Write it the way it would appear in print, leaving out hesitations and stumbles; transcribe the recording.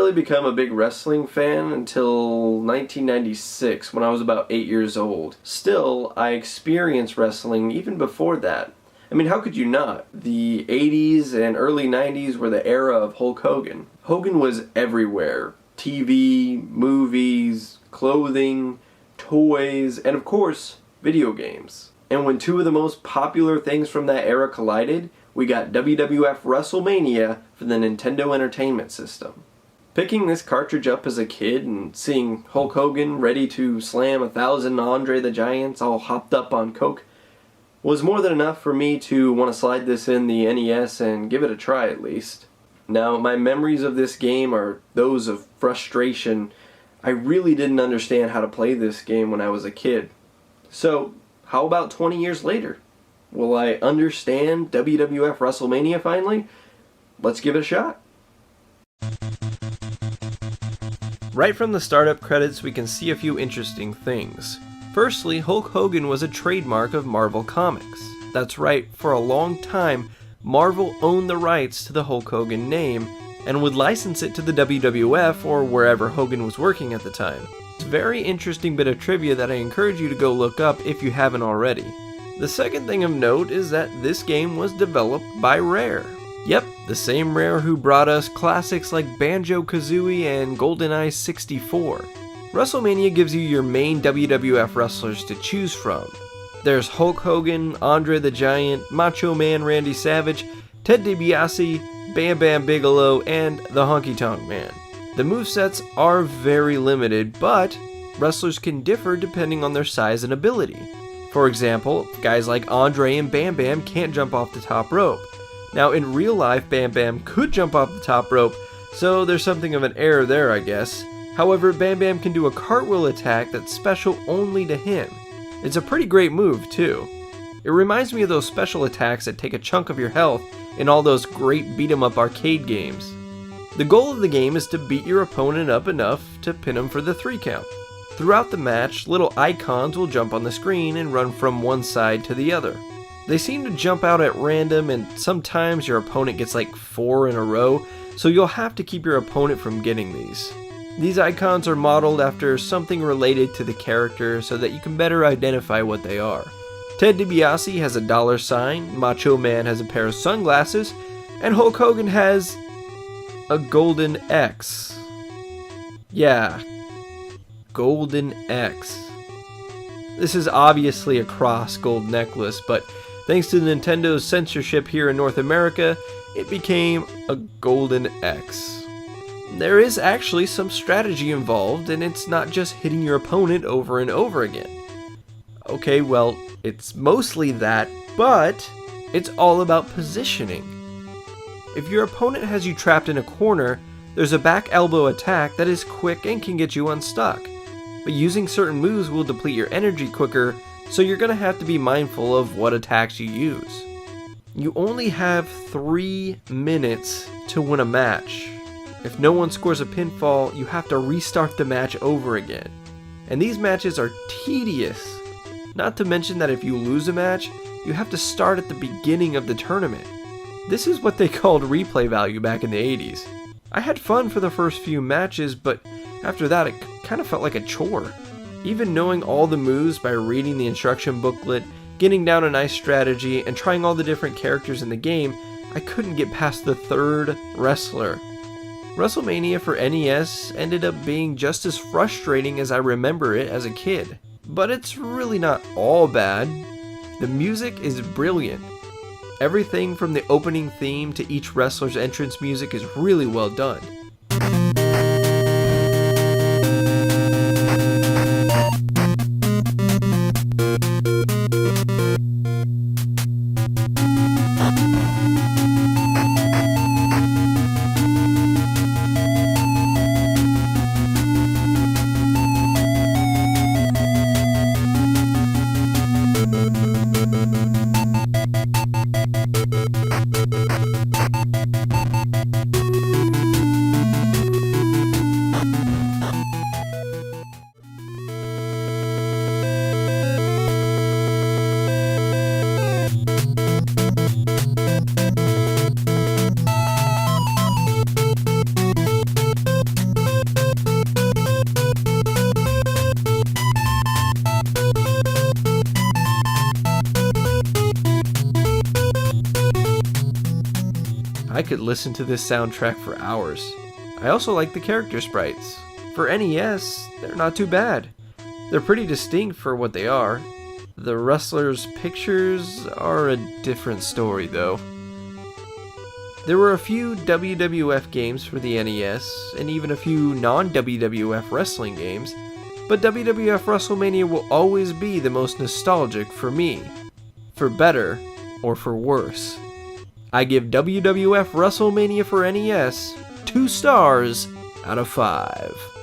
really become a big wrestling fan until 1996 when I was about 8 years old. Still, I experienced wrestling even before that. I mean, how could you not? The 80s and early 90s were the era of Hulk Hogan. Hogan was everywhere. TV, movies, clothing, toys, and of course, video games. And when two of the most popular things from that era collided, we got WWF WrestleMania for the Nintendo Entertainment System. Picking this cartridge up as a kid and seeing Hulk Hogan ready to slam 1,000 Andre the Giants all hopped up on coke was more than enough for me to want to slide this in the NES and give it a try at least. Now, my memories of this game are those of frustration. I really didn't understand how to play this game when I was a kid. So, how about 20 years later? Will I understand WWF WrestleMania finally? Let's give it a shot. Right from the startup credits, we can see a few interesting things. Firstly, Hulk Hogan was a trademark of Marvel Comics. That's right, for a long time, Marvel owned the rights to the Hulk Hogan name and would license it to the WWF or wherever Hogan was working at the time. It's a very interesting bit of trivia that I encourage you to go look up if you haven't already. The second thing of note is that this game was developed by Rare. Yep, the same Rare who brought us classics like Banjo-Kazooie and GoldenEye 64. WrestleMania gives you your main WWF wrestlers to choose from. There's Hulk Hogan, Andre the Giant, Macho Man Randy Savage, Ted DiBiase, Bam Bam Bigelow, and the Honky Tonk Man. The movesets are very limited, but wrestlers can differ depending on their size and ability. For example, guys like Andre and Bam Bam can't jump off the top rope. Now in real life, Bam Bam could jump off the top rope, so there's something of an error there, I guess. However, Bam Bam can do a cartwheel attack that's special only to him. It's a pretty great move, too. It reminds me of those special attacks that take a chunk of your health in all those great beat-em-up arcade games. The goal of the game is to beat your opponent up enough to pin him for the 3 count. Throughout the match, little icons will jump on the screen and run from one side to the other. They seem to jump out at random, and sometimes your opponent gets like 4 in a row, so you'll have to keep your opponent from getting these. These icons are modeled after something related to the character so that you can better identify what they are. Ted DiBiase has a $sign, Macho Man has a pair of sunglasses, and Hulk Hogan has a golden X. Yeah, golden X. This is obviously a cross gold necklace, but thanks to Nintendo's censorship here in North America, it became a golden X. There is actually some strategy involved, and it's not just hitting your opponent over and over again. Okay, well, it's mostly that, but it's all about positioning. If your opponent has you trapped in a corner, there's a back elbow attack that is quick and can get you unstuck. But using certain moves will deplete your energy quicker, so you're going to have to be mindful of what attacks you use. You only have 3 minutes to win a match. If no one scores a pinfall, you have to restart the match over again. And these matches are tedious. Not to mention that if you lose a match, you have to start at the beginning of the tournament. This is what they called replay value back in the 80s. I had fun for the first few matches, but after that it kind of felt like a chore. Even knowing all the moves by reading the instruction booklet, getting down a nice strategy, and trying all the different characters in the game, I couldn't get past the 3rd wrestler. WrestleMania for NES ended up being just as frustrating as I remember it as a kid. But it's really not all bad. The music is brilliant. Everything from the opening theme to each wrestler's entrance music is really well done. I could listen to this soundtrack for hours. I also like the character sprites. For NES, they're not too bad. They're pretty distinct for what they are. The wrestlers' pictures are a different story though. There were a few WWF games for the NES, and even a few non-WWF wrestling games, but WWF WrestleMania will always be the most nostalgic for me, for better or for worse. I give WWF WrestleMania for NES 2 stars out of 5.